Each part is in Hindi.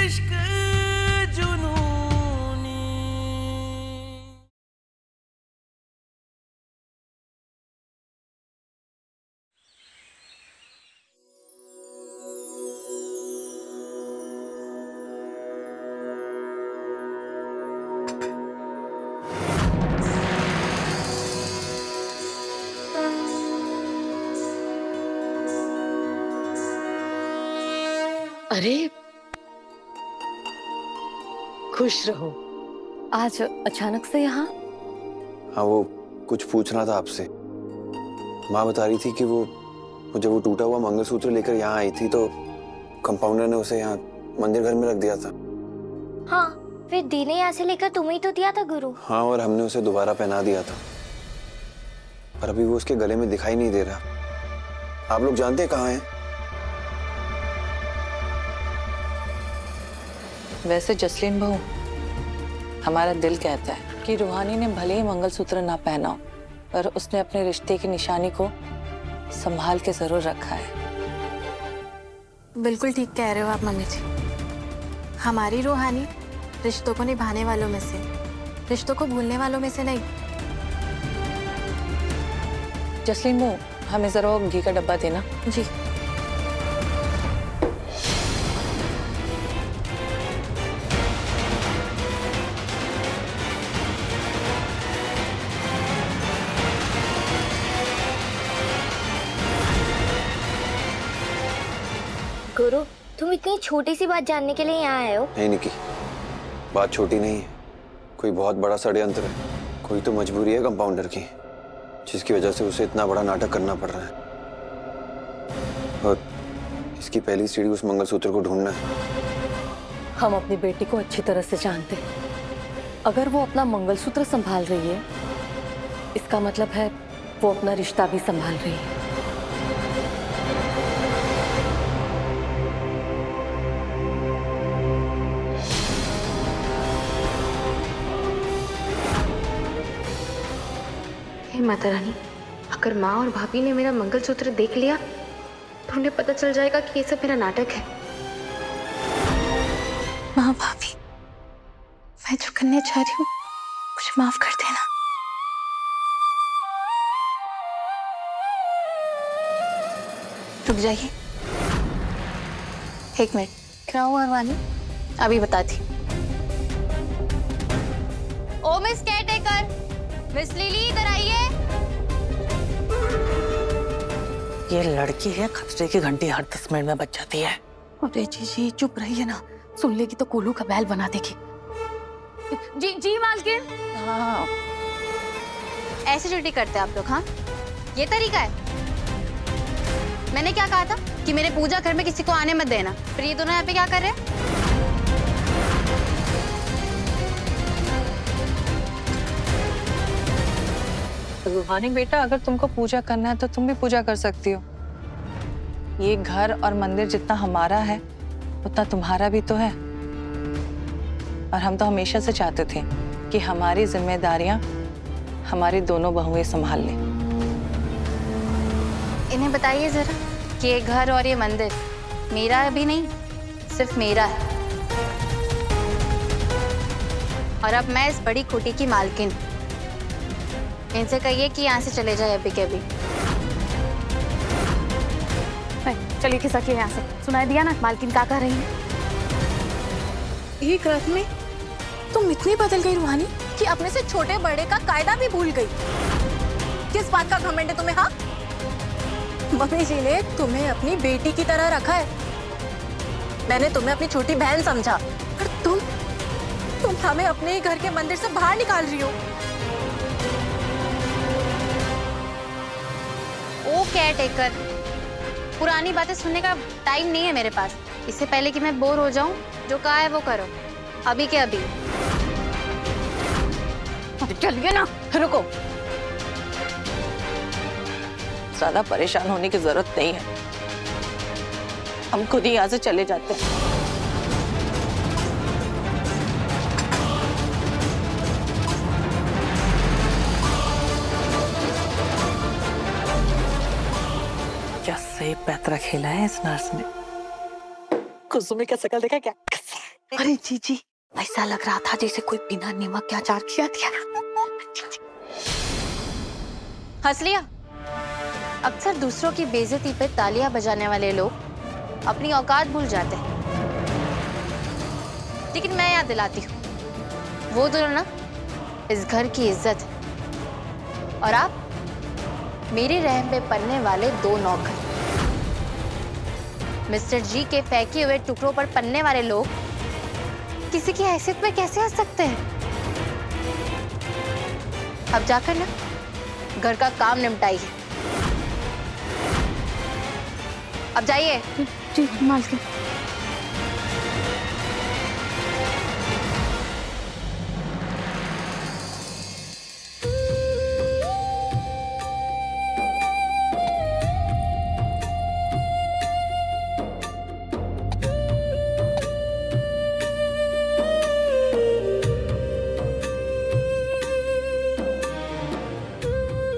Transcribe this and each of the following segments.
इश्क जुनूनी। अरे खुश रहो। आज अचानक से यहाँ? हाँ, वो कुछ पूछना था आपसे। माँ बता रही थी कि वो जब वो टूटा हुआ मंगलसूत्र लेकर यहाँ आई थी तो कंपाउंडर ने उसे यहाँ मंदिर घर में रख दिया था। हाँ, फिर दी ने यहाँ से लेकर तुम्हें ही तो दिया था गुरु। हाँ, और हमने उसे दोबारा पहना दिया था, पर अभी वो उसके गले में दिखाई नहीं दे रहा। आप लोग जानते हैं कहाँ है? वैसे जसलीन बहू, हमारा दिल कहता है कि रूहानी ने भले ही मंगलसूत्र ना पहना हो, पर उसने अपने रिश्ते की निशानी को संभाल के जरूर रखा है। बिल्कुल ठीक कह रहे हो आप मम्मी जी। हमारी रूहानी रिश्तों को निभाने वालों में से, रिश्तों को भूलने वालों में से नहीं। जसलीन बहू, हमें जरा वो घी का डब्बा देना। जी। गुरु, तुम इतनी छोटी सी बात जानने के लिए यहाँ आए हो? नहीं निकी, बात छोटी नहीं है, कोई बहुत बड़ा षड्यंत्र है। कोई तो मजबूरी है कंपाउंडर की, जिसकी वजह से उसे इतना बड़ा नाटक करना पड़ रहा है। और इसकी पहली सीढ़ी उस मंगलसूत्र को ढूंढना है। हम अपनी बेटी को अच्छी तरह से जानते हैं। अगर वो अपना मंगलसूत्र संभाल रही है, इसका मतलब है वो अपना रिश्ता भी संभाल रही है। हे माता रानी, अगर माँ और भाभी ने मेरा मंगलसूत्र देख लिया तो उन्हें पता चल जाएगा कि ये सब मेरा नाटक है। माँ भाभी, मैं जो करने जा रही हूँ मुझे माफ कर देना। रुक जाइए, एक मिनट। क्या हुआ रानी? अभी बताती। ओ मिस केयरटेकर, मिस लिली इधर आइए। ये लड़की है, खतरे की घंटी हर 10 मिनट में बज जाती है। अरे जी चुप रहिए ना, सुन लेगी तो कोलू का बैल बना देगी। जी जी मालकिन। हाँ, ऐसे छुट्टी करते हैं आप लोग? हाँ, ये तरीका है? मैंने क्या कहा था कि मेरे पूजा घर में किसी को आने मत देना, फिर ये दोनों यहाँ पे क्या कर रहे हैं? रूहानी बेटा, अगर तुमको पूजा करना है तो तुम भी पूजा कर सकती हो। ये घर और मंदिर जितना हमारा है उतना तुम्हारा भी तो है। और हम तो हमेशा से चाहते थे कि हमारी जिम्मेदारियां हमारी दोनों बहुएं संभाल लें। इन्हें बताइए जरा कि ये घर और ये मंदिर मेरा भी नहीं, सिर्फ मेरा है। और अब मैं इस बड़ी कुटी की मालकिन। इनसे कहिए कि यहाँ से चले जाए अभी के अभी। चलिए खिसकिए यहाँ से। सुनाई दिया ना मालकिन क्या कह रही है? एक रात में तुम इतनी बदल गई रूहानी कि अपने से छोटे बड़े का कायदा भी भूल गई। किस बात का घमंड है तुम्हें? हाँ, मम्मी जी ने तुम्हें अपनी बेटी की तरह रखा है। मैंने तुम्हें अपनी छोटी बहन समझा, और तुम हमें अपने ही घर के मंदिर से बाहर निकाल रही हो। ओ केयरटेकर, पुरानी बातें सुनने का टाइम नहीं है मेरे पास। इससे पहले कि मैं बोर हो जाऊं, जो कहा है वो करो, अभी के अभी। चलिए ना, रुको। ज्यादा परेशान होने की जरूरत नहीं है, हम खुद ही यहाँ से चले जाते हैं। क्या सही पैतरा खेला है इस नर्स ने। कुसुमी का शकल देखा क्या? अरे जीजी, ऐसा लग रहा था जैसे कोई बिना नमक के अचार खिया दिया। हंस लिया। अक्सर दूसरों की बेइज्जती पे तालियां बजाने वाले लोग अपनी औकात भूल जाते हैं, लेकिन मैं याद दिलाती हूँ, वो दोनों ना इस घर की इज्जत है और आप मेरे रहम पे पलने वाले 2 नौकर। मिस्टर जी के फेंके हुए टुकड़ों पर पलने वाले लोग किसी की हैसियत में कैसे आ सकते हैं? अब जाकर ना घर का काम निपटाइए। अब जाइए। जी मालकिन।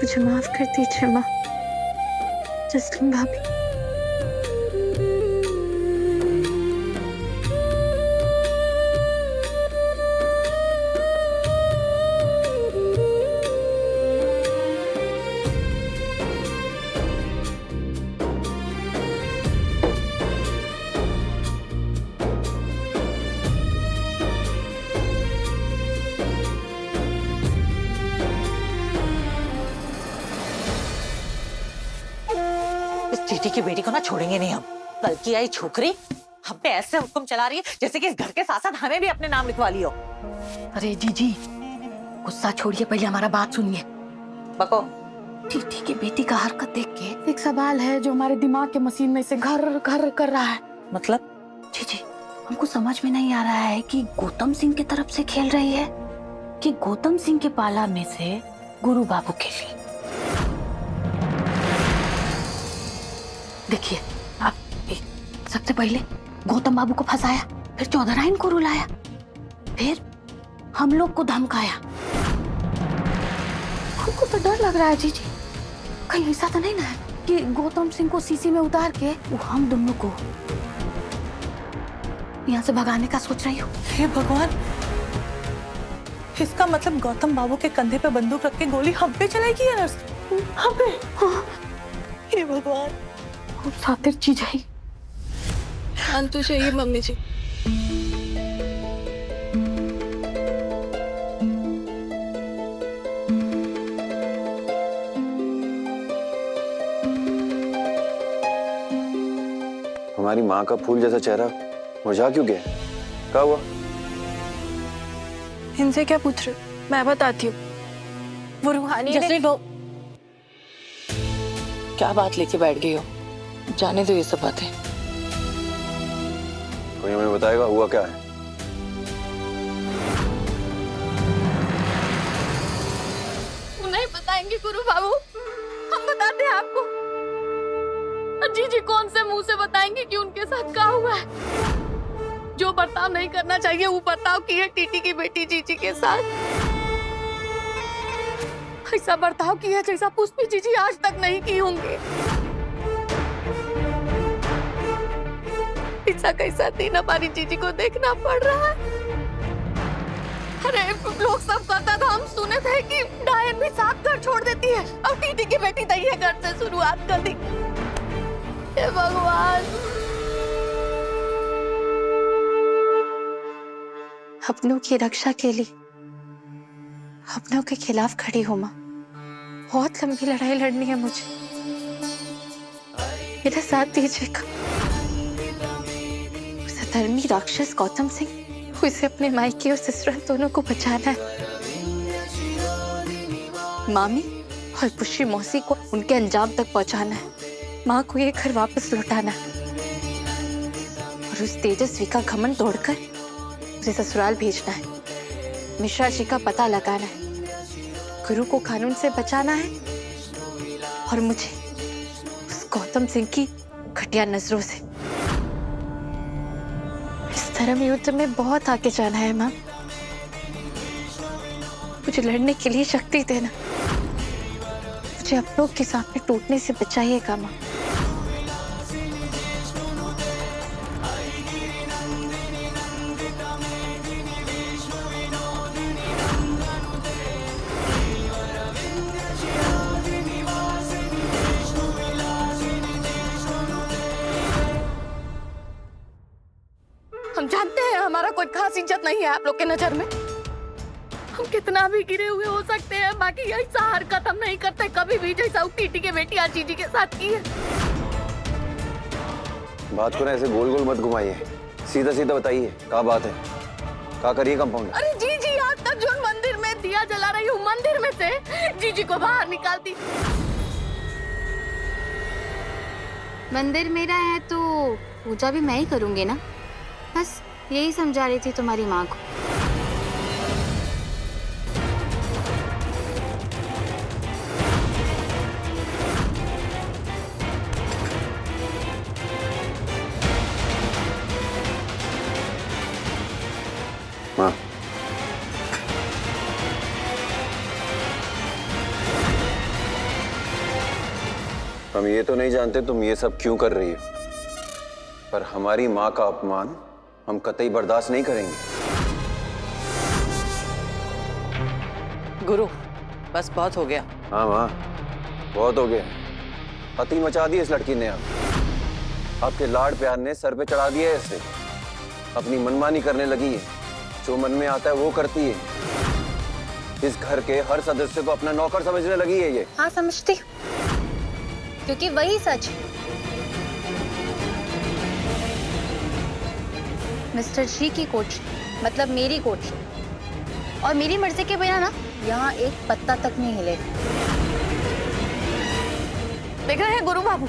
मुझे माफ कर दीजिए माँ। जसलीन भाभी। इस चीटी की बेटी को ना छोड़ेंगे नहीं हम। कल की आई छोकरी हम पे ऐसे हुक्म चला रही है जैसे कि इस घर के साथ साथ हमें भी अपने नाम लिखवा लियो। अरे जीजी, गुस्सा छोड़िए, पहले हमारा बात सुनिए। बको। टीटी की बेटी का हरकत देख के एक सवाल है जो हमारे दिमाग के मशीन में से घर घर कर रहा है। मतलब? जीजी, हमको समझ में नहीं आ रहा है कि गौतम सिंह की तरफ से खेल रही है कि गौतम सिंह के पाला में से गुरु बाबू खेली। देखिए, आप सबसे पहले गौतम बाबू को फंसाया, फिर चौधराइन को रुलाया, फिर हम लोग को धमकाया। हमको तो डर लग रहा है जीजी, कहीं ऐसा तो नहीं ना है कि गौतम सिंह को सीसी में उतार के वो हम दोनों को यहाँ से भगाने का सोच रही हो। हे भगवान, इसका मतलब गौतम बाबू के कंधे पे बंदूक रख के गोली हम पे चलाएगी या नर्स? हम पे? हाँ। हे भगवान, खूब सातिर चीज है। शांत तो चाहिए मम्मी जी। हमारी माँ का फूल जैसा चेहरा मुरझा क्यों गया? क्या हुआ? इनसे क्या पूछ रहे? मैं बताती हूँ। वो रूहानी ने जसलीन बहू, क्या बात लेके बैठ गई हो? जाने दो ये सब बातें। कोई हमें बताएगा हुआ क्या है? नहीं बताएंगे गुरु बाबू, हम बताते हैं आपको। जीजी कौन से मुंह से बताएंगे कि उनके साथ क्या हुआ है? जो बर्ताव नहीं करना चाहिए वो बर्ताव की है टीटी की बेटी जीजी के साथ। ऐसा बर्ताव किया जैसा पुष्पी जीजी आज तक नहीं की होंगी। ऐसा कैसा दिन हमारी जीजी को देखना पड़ रहा है। अरे लोग सब कहता था, हम सुने थे कि डायन भी साथ घर छोड़ देती है। अब टीटी की बेटी दही घर से शुरुआत कर दी। हे भगवान, अपनों की रक्षा के लिए अपनों के खिलाफ खड़ी हूँ माँ। बहुत लंबी लड़ाई लड़नी है मुझे, मेरा साथ दीजिएगा। उसे धर्मी राक्षस गौतम सिंह, उसे अपने मायके और ससुराल दोनों को बचाना है। मामी और पुष्पी मौसी को उनके अंजाम तक पहुंचाना है। माँ को ये घर वापस लौटाना है और उस तेजस्वी का घमंड तोड़कर उसे ससुराल भेजना है। मिश्रा जी का पता लगाना है, गुरु को कानून से बचाना है और मुझे उस गौतम सिंह की घटिया नजरों से। इस धर्म युद्ध में बहुत आगे जाना है माँ। मुझे लड़ने के लिए शक्ति देना, मुझे अपनों के सामने टूटने से बचाइएगा माँ। हम जानते हैं हमारा कोई खास इज्जत नहीं है आप लोग के नजर में। हम कितना भी गिरे हुए हो सकते हैं, बाकी ऐसा हरकत हम नहीं करते कभी भी जैसा वो टीटी के बेटी आज जीजी के साथ की है। बात को ना ऐसे गोल गोल मत घुमाइए, सीधा सीधा बताइए क्या बात है, क्या करिए कंपाउंडर? अरे जीजी आज तक जो मंदिर में दिया जला रही हूँ, मंदिर में से जीजी को बाहर निकालती। मंदिर मेरा है तो पूजा भी मैं ही करूंगी ना, बस यही समझा रही थी तुम्हारी माँ को। माँ, हम ये तो नहीं जानते तुम ये सब क्यों कर रही हो, पर हमारी माँ का अपमान हम कतई बर्दाश्त नहीं करेंगे। गुरु बस बहुत हो गया। हाँ माँ, बहुत हो गया। पति मचा दी इस लड़की ने। आपके लाड प्यार ने सर पे चढ़ा दिया है इसे। अपनी मनमानी करने लगी है, जो मन में आता है वो करती है। इस घर के हर सदस्य को अपना नौकर समझने लगी है ये। हाँ समझती हूँ, क्योंकि वही सच है। मिस्टर जी की कोठी मतलब मेरी कोठी, और मेरी मर्जी के बिना ना यहाँ एक पत्ता तक नहीं हिलेगा। देख रहे हैं गुरु बाबू,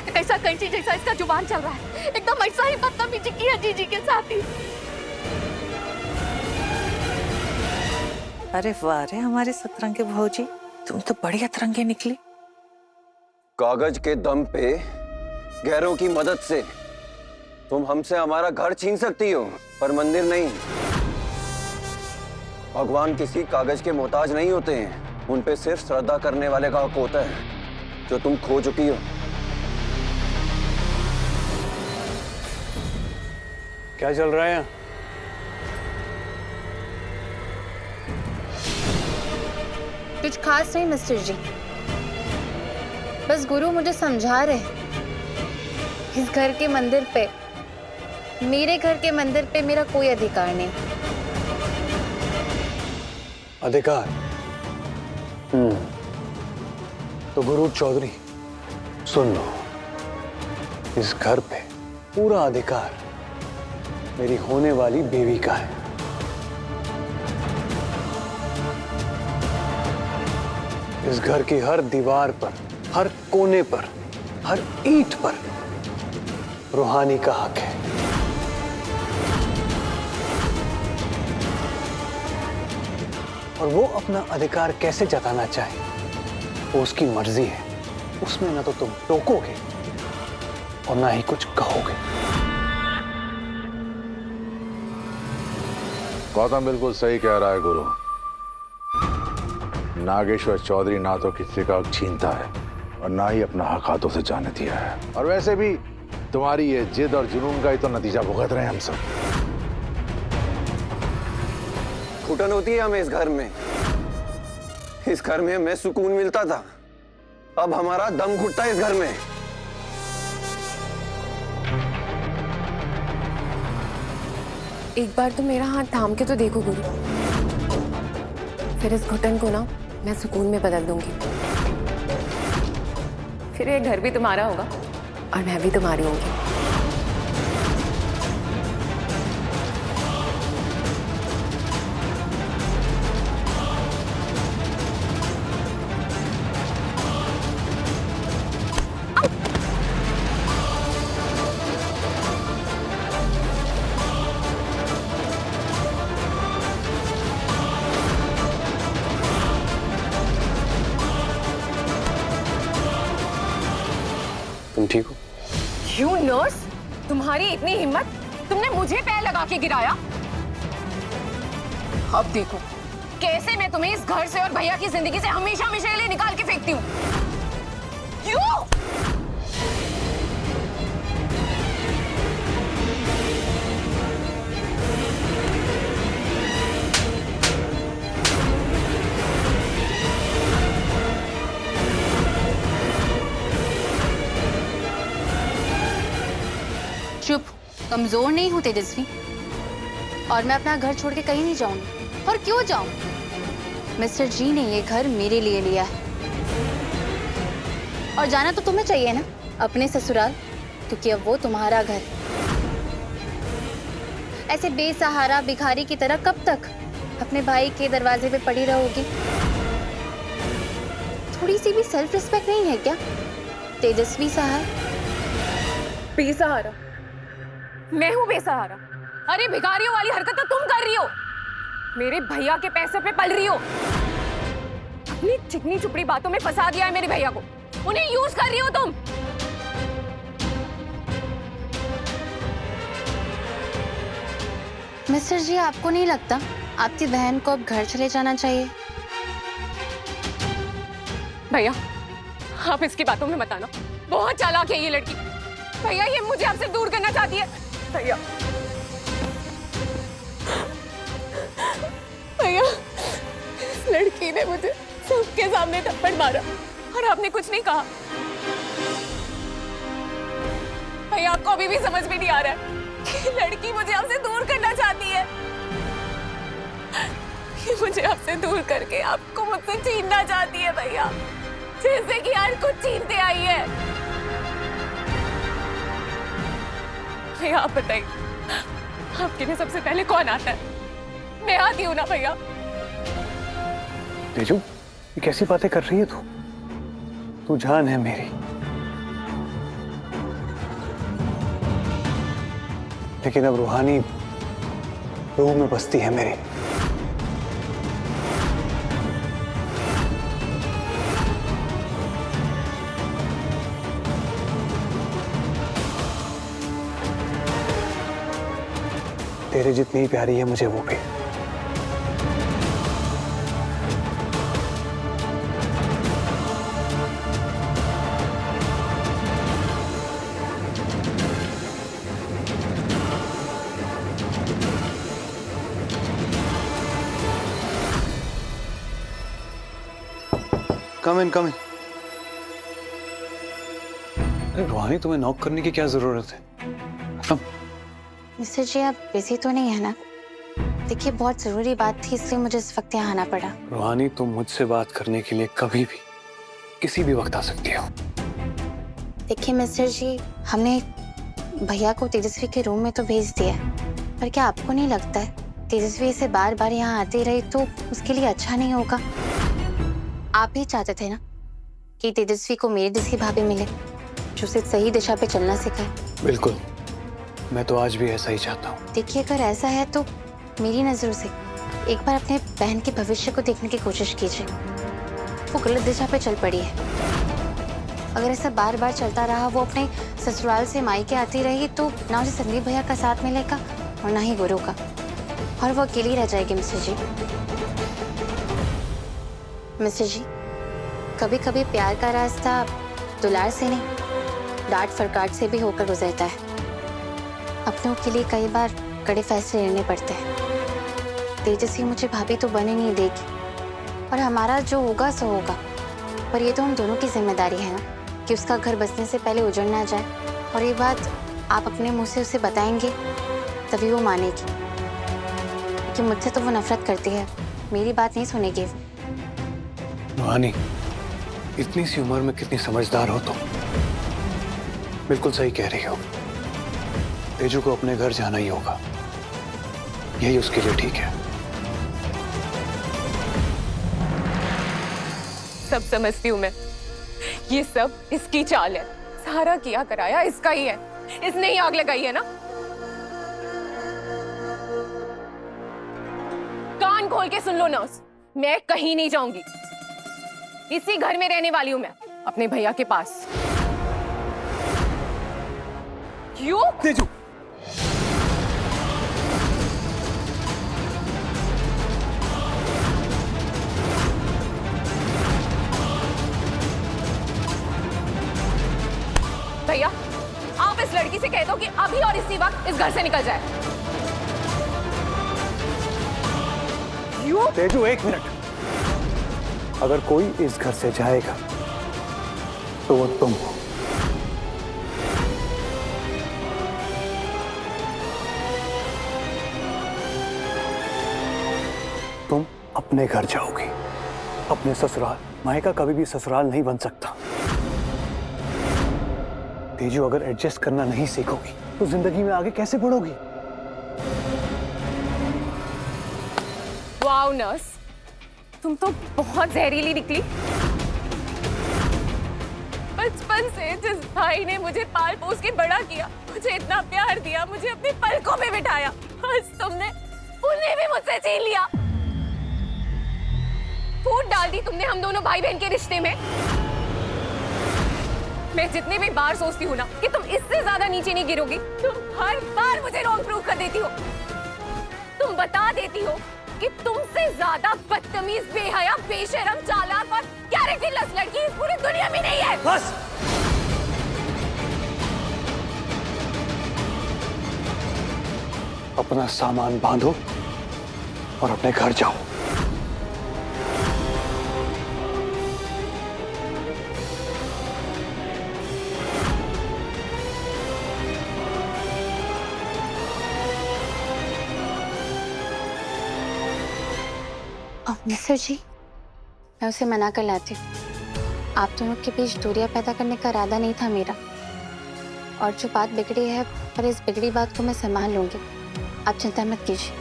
कैसा कैंची जैसा इसका जुबान चल रहा है, एकदम ऐसा ही बदतमीजी की है जीजी के साथ ही। अरे वाह रे हमारे सतरंगे भौजी, तुम तो बड़ी अतरंगे निकली। कागज के दम पे गैरों की मदद से तुम हमसे हमारा घर छीन सकती हो, पर मंदिर नहीं। भगवान किसी कागज के मोहताज नहीं होते हैं, उन पे सिर्फ श्रद्धा करने वाले का हक होता है, जो तुम खो चुकी हो। क्या चल रहा है? कुछ खास नहीं मिस्टर जी, बस गुरु मुझे समझा रहे हैं इस घर के मंदिर पे, मेरे घर के मंदिर पे मेरा कोई अधिकार नहीं। अधिकार? तो गुरु चौधरी सुन लो, इस घर पे पूरा अधिकार मेरी होने वाली बेवी का है। इस घर की हर दीवार पर, हर कोने पर, हर ईंट पर रूहानी का हक है। और वो अपना अधिकार कैसे जताना चाहे वो उसकी मर्जी है, उसमें ना तो तुम टोकोगे और ना ही कुछ कहोगे। गौतम बिल्कुल सही कह रहा है गुरु। नागेश्वर चौधरी ना तो किसी का हक छीनता है और ना ही अपना हक हाथों से जाने दिया है। और वैसे भी तुम्हारी ये जिद और जुनून का ही तो नतीजा भुगत रहे हैं हम सब। घुटन होती है हमें इस घर में। इस घर में हमें सुकून मिलता था, अब हमारा दम घुटता है इस घर में। एक बार तो मेरा हाथ थाम के तो देखो गुरु, फिर इस घुटन को ना मैं सुकून में बदल दूंगी। फिर ये घर भी तुम्हारा होगा और मैं भी तुम्हारी होंगी। तुम ठीक हो? क्यों नर्स, तुम्हारी इतनी हिम्मत, तुमने मुझे पैर लगा के गिराया। अब देखो कैसे मैं तुम्हें इस घर से और भैया की जिंदगी से हमेशा हमेशा के लिए निकाल के फेंकती हूँ। क्यों? चुप, कमजोर नहीं हूँ तेजस्वी, और मैं अपना घर छोड़ के कहीं नहीं जाऊंगी। और क्यों जाऊं? मिस्टर जी ने ये घर मेरे लिए लिया है, और जाना तो तुम्हें चाहिए ना अपने ससुराल, क्योंकि अब वो तुम्हारा घर है। ऐसे बेसहारा भिखारी की तरह कब तक अपने भाई के दरवाजे पे पड़ी रहोगी? थोड़ी सी भी सेल्फ रिस्पेक्ट नहीं है क्या तेजस्वी साहब? बेसहारा? मैं हूँ बेसहारा? अरे भिखारियों वाली हरकत तो तुम कर रही हो। मेरे भैया के पैसे पे पल रही हो। अपनी चिकनी चुपड़ी बातों में फंसा दिया है मेरे भैया को। उन्हें यूज कर रही हो तुम। मिस्टर जी, आपको नहीं लगता आपकी बहन को अब घर चले जाना चाहिए? भैया आप इसकी बातों में मत आना, बहुत चालाक है ये लड़की। भैया ये मुझे आपसे दूर करना चाहती है। भैया भैया इस लड़की ने मुझे सबके सामने थप्पड़ मारा और आपने कुछ नहीं कहा। भैया आपको अभी भी समझ में नहीं आ रहा है कि लड़की मुझे आपसे दूर करना चाहती है। ये मुझे आपसे दूर करके आपको मुझसे छीनना चाहती है भैया, जैसे कि आज कुछ छीनते आई है। भैया आप बताइए, आपके लिए सबसे पहले कौन आता है? मैं आती हूँ ना भैया। तेजू, ये कैसी बातें कर रही है तू? तू जान है मेरी, लेकिन अब रूहानी रूह में बसती है मेरी। तेरे जितनी प्यारी है मुझे वो भी। कम इन, कम इन। अरे रूहानी, तुम्हें नॉक करने की क्या जरूरत है? मिस्टर जी, आप बिजी तो नहीं है ना? देखिए बहुत जरूरी बात थी, इसलिए मुझे इस वक्त यहाँ आना पड़ा। रूहानी, तुम मुझसे बात करने के लिए कभी भी किसी भी वक्त आ सकती हो। देखिए मिस्टर जी, हमने भैया को तेजस्वी के रूम में तो भेज दिया, पर क्या आपको नहीं लगता है तेजस्वी इसे बार बार यहाँ आती रही तो उसके लिए अच्छा नहीं होगा? आप ही चाहते थे ना कि तेजस्वी को मेरी जैसी भाभी मिले जो उसे सही दिशा पे चलना सिखाए। बिल्कुल, मैं तो आज भी ऐसा ही चाहता हूँ। देखिए अगर ऐसा है तो मेरी नजरों से एक बार अपने बहन के भविष्य को देखने की कोशिश कीजिए। वो गलत दिशा पे चल पड़ी है। अगर ऐसा बार बार चलता रहा, वो अपने ससुराल से मायके आती रही, तो ना उसे संदीप भैया का साथ मिलेगा और ना ही गुरु का, और वो अकेली रह जाएगी। मिस्टर जी, मिस्टर जी, कभी कभी प्यार का रास्ता दुलार से नहीं, डांट फटकार से भी होकर गुजरता है। अपनों के लिए कई बार कड़े फैसले लेने पड़ते हैं। तेजस्वी मुझे भाभी तो बने नहीं देगी, और हमारा जो होगा सो होगा, पर ये तो हम दोनों की जिम्मेदारी है ना कि उसका घर बसने से पहले उजड़ ना जाए। और ये बात आप अपने मुंह से उसे बताएंगे तभी वो मानेगी, क्योंकि मुझसे तो वो नफरत करती है, मेरी बात नहीं सुनेगी। रूहानी, इतनी सी उम्र में कितनी समझदार हो तुम। बिल्कुल सही कह रही हो। तेजू को अपने घर जाना ही होगा, यही उसके लिए ठीक है। सब समझती हूँ मैं, ये सब इसकी चाल है। सारा किया कराया इसका ही है, इसने ही आग लगाई है ना। कान खोल के सुन लो नर्स, मैं कहीं नहीं जाऊंगी। इसी घर में रहने वाली हूं मैं, अपने भैया के पास। क्यों? तेजू, भैया आप इस लड़की से कह दो कि अभी और इसी वक्त इस घर से निकल जाए। क्यों? तेजू, एक मिनट। अगर कोई इस घर से जाएगा तो वो तुम हो। तुम अपने घर जाओगी, अपने ससुराल। मायका कभी भी ससुराल नहीं बन सकता। तेजू, अगर एडजस्ट करना नहीं सीखोगी तो जिंदगी में आगे कैसे बढ़ोगी? वाओ नर्स, तुम तो बहुत जहरीली निकली। बचपन से जिस भाई ने मुझे पाल पोस के बड़ा किया, मुझे इतना प्यार दिया, मुझे अपनी पलकों में बिठाया, आज तुमने उन्हें भी मुझसे छीन लिया। फूट डाल दी तुमने हम दोनों भाई बहन के रिश्ते में। मैं जितनी भी बार सोचती हूँ ना कि तुम इससे ज्यादा नीचे नहीं गिरोगी, तुम हर बार मुझे रॉन्ग प्रूव कर देती हो। तुम बता देती हो कि तुमसे ज्यादा बदतमीज, बेहया, बेशरम, चालाक और कैरेक्टरलेस लड़की इस पूरी दुनिया में नहीं है। बस। अपना सामान बांधो और अपने घर जाओ। मिस्टर जी, मैं उसे मना कर लाती हूँ। आप दोनों के बीच दूरियां पैदा करने का इरादा नहीं था मेरा। और जो बात बिगड़ी है, पर इस बिगड़ी बात को मैं संभाल लूंगी, आप चिंता मत कीजिए।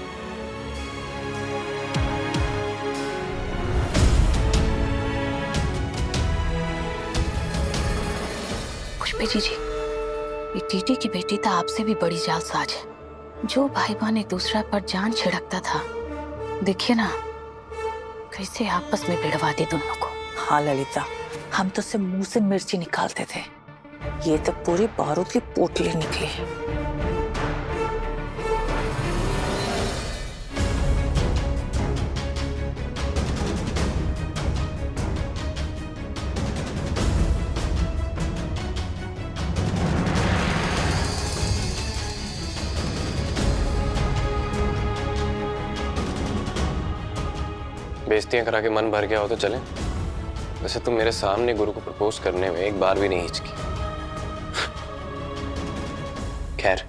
पुष्पी जी, ये टीटी की बेटी तो आपसे भी बड़ी जालसाज है। जो भाई बहन एक दूसरा पर जान छिड़कता था, देखिए ना कैसे आपस में भिड़वा दी दोनों को। हाँ ललिता, हम तो सिर्फ मुंह से मिर्ची निकालते थे, ये तो पूरी बारूद की पोटली निकली। बेइज्जतियां करा के मन भर गया हो तो चलें। वैसे तुम मेरे सामने गुरु को प्रपोज करने में एक बार भी नहीं हिचकी। खैर,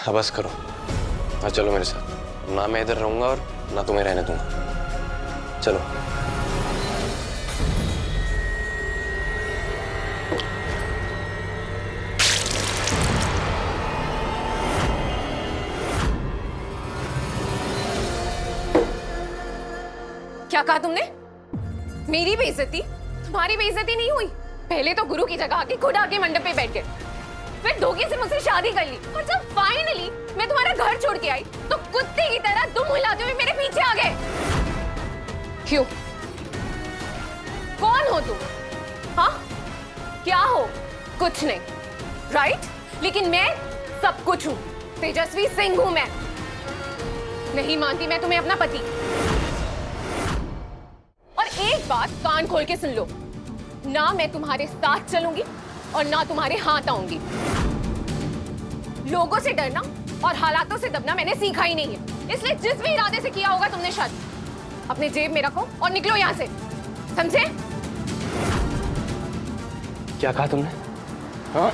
अब बस करो और चलो मेरे साथ। ना मैं इधर रहूंगा और ना तुम्हें रहने दूंगा। चलो। क्या कहा तुमने? मेरी बेइज्जती? तुम्हारी बेइज्जती नहीं हुई। पहले तो गुरु की जगह आके खुद आके मंडप पे बैठ गए, फिर धोखे से मुझसे शादी कर ली, और जब फाइनली मैं तुम्हारा घर छोड़ के आई तो कुत्ते की तरह दुम हिलाते हुए मेरे पीछे आ गए। क्यों? कौन हो तुम? हाँ, क्या हो? कुछ नहीं, राइट? लेकिन मैं सब कुछ हूँ। तेजस्वी सिंह हूँ मैं। नहीं मानती मैं तुम्हें अपना पति। और एक बात कान खोल के सुन लो, ना मैं तुम्हारे साथ चलूंगी और ना तुम्हारे हाथ आऊंगी। लोगों से डरना और हालातों से दबना मैंने सीखा ही नहीं है, इसलिए जिस भी इरादे से किया होगा तुमने शादी, अपने जेब में रखो और निकलो यहां से, समझे? क्या कहा तुमने? हाँ?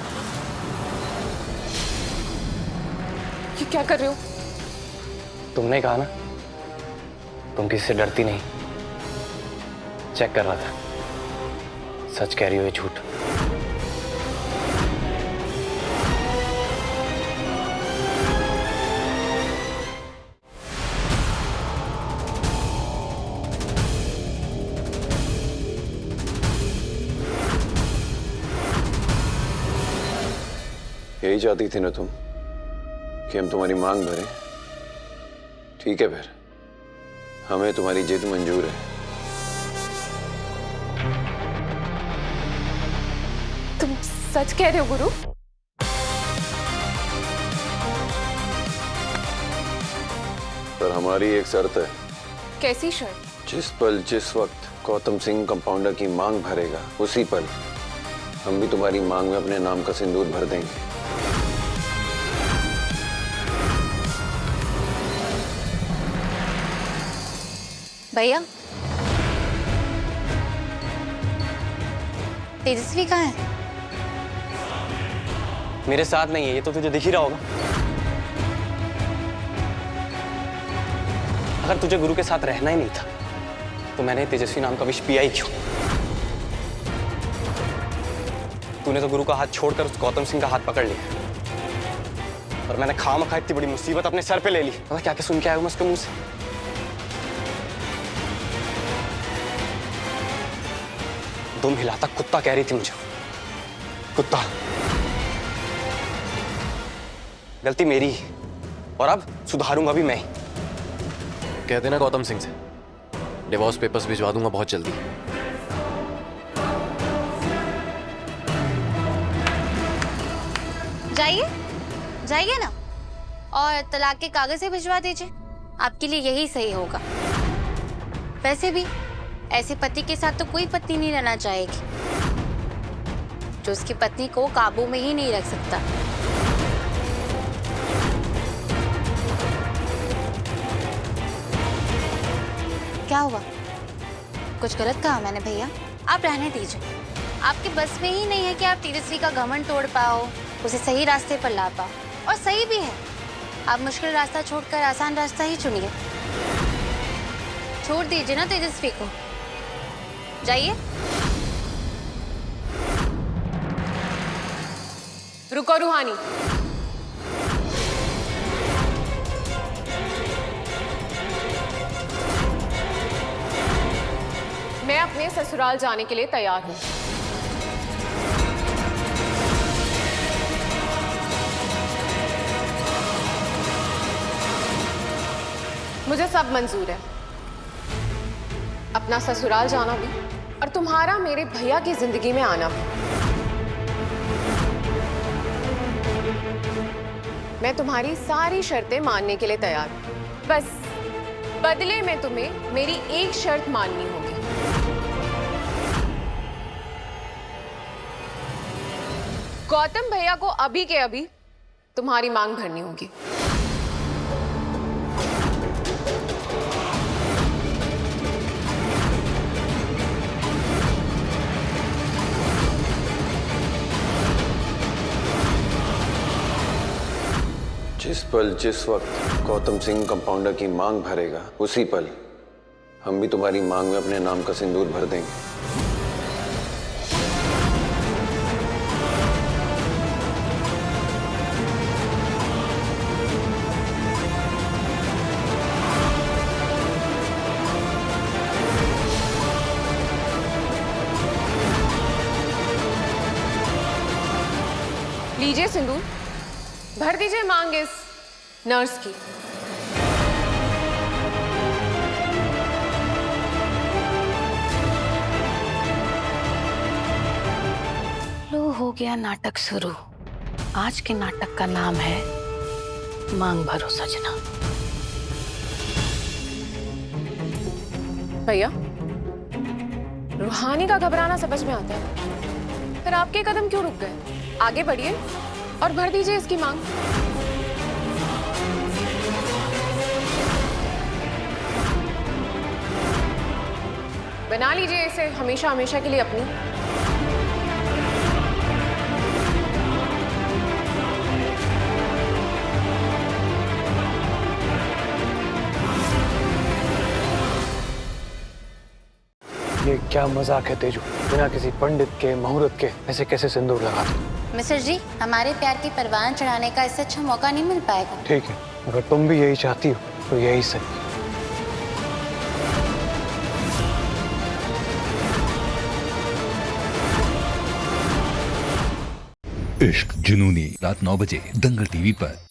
ये क्या कर रहे हो? तुमने कहा ना तुम किसी से डरती नहीं। चेक कर रहा था, सच कह रही हो या झूठ। यही चाहती थी ना तुम कि हम तुम्हारी मांग भरें? ठीक है, फिर हमें तुम्हारी जिद मंजूर है। तुम सच कह रहे हो गुरु? पर हमारी एक शर्त है। कैसी शर्त? जिस पल जिस वक्त गौतम सिंह कंपाउंडर की मांग भरेगा, उसी पल हम भी तुम्हारी मांग में अपने नाम का सिंदूर भर देंगे। भैया, तेजस्वी कहाँ है? मेरे साथ नहीं है, ये तो तुझे दिख ही रहा होगा। अगर तुझे गुरु के साथ रहना ही नहीं था तो मैंने तेजस्वी नाम का विष पिया ही क्यों? तूने तो गुरु का हाथ छोड़कर उस गौतम सिंह का हाथ पकड़ लिया और मैंने खामखा इतनी बड़ी मुसीबत अपने सर पे ले ली। पता क्या क्या सुन के आया हूं मैं उसके मुंह से? दुम हिलाता कुत्ता कह रही थी मुझे, कुत्ता। गलती मेरी और अब सुधारूंगा भी मैं ही। कह देना गौतम सिंह से डिवोर्स पेपर्स भिजवा दूंगा बहुत जल्दी। जाइए जाइए ना, और तलाक के कागज से भिजवा दीजिए, आपके लिए यही सही होगा। वैसे भी ऐसे पति के साथ तो कोई पत्नी नहीं रहना चाहेगी जो उसकी पत्नी को काबू में ही नहीं रख सकता। क्या हुआ, कुछ गलत कहा मैंने भैया? आप रहने दीजिए, आपके बस में ही नहीं है कि आप तेजस्वी का घमंड तोड़ पाओ, उसे सही रास्ते पर ला पाओ। और सही भी है, आप मुश्किल रास्ता छोड़कर आसान रास्ता ही चुनिए। छोड़ दीजिए ना तेजस्वी को, जाइए। रुको रूहानी, मैं अपने ससुराल जाने के लिए तैयार हूं। मुझे सब मंजूर है, अपना ससुराल जाना भी और तुम्हारा मेरे भैया की जिंदगी में आना भी। मैं तुम्हारी सारी शर्तें मानने के लिए तैयार हूं, बस बदले में तुम्हें मेरी एक शर्त माननी होगी। गौतम भैया को अभी के अभी तुम्हारी मांग भरनी होगी। जिस पल जिस वक्त गौतम सिंह कंपाउंडर की मांग भरेगा, उसी पल हम भी तुम्हारी मांग में अपने नाम का सिंदूर भर देंगे। लीजिए सिंदूर, भर दीजिए मांग इस नर्स की। लो हो गया नाटक शुरू। आज के नाटक का नाम है मांग भरो सजना। भैया, रूहानी का घबराना समझ में आता है, फिर आपके कदम क्यों रुक गए? आगे बढ़िए और भर दीजिए इसकी मांग। बना लीजिए इसे हमेशा हमेशा के लिए अपनी। ये क्या मजाक है तेजू? बिना किसी पंडित के मुहूर्त के ऐसे कैसे सिंदूर लगा दो? मिस्टर जी, हमारे प्यार की परवान चढ़ाने का इससे अच्छा मौका नहीं मिल पाएगा। ठीक है, अगर तुम भी यही चाहती हो तो यही सही। इश्क जुनूनी, रात 9 बजे दंगल टीवी पर।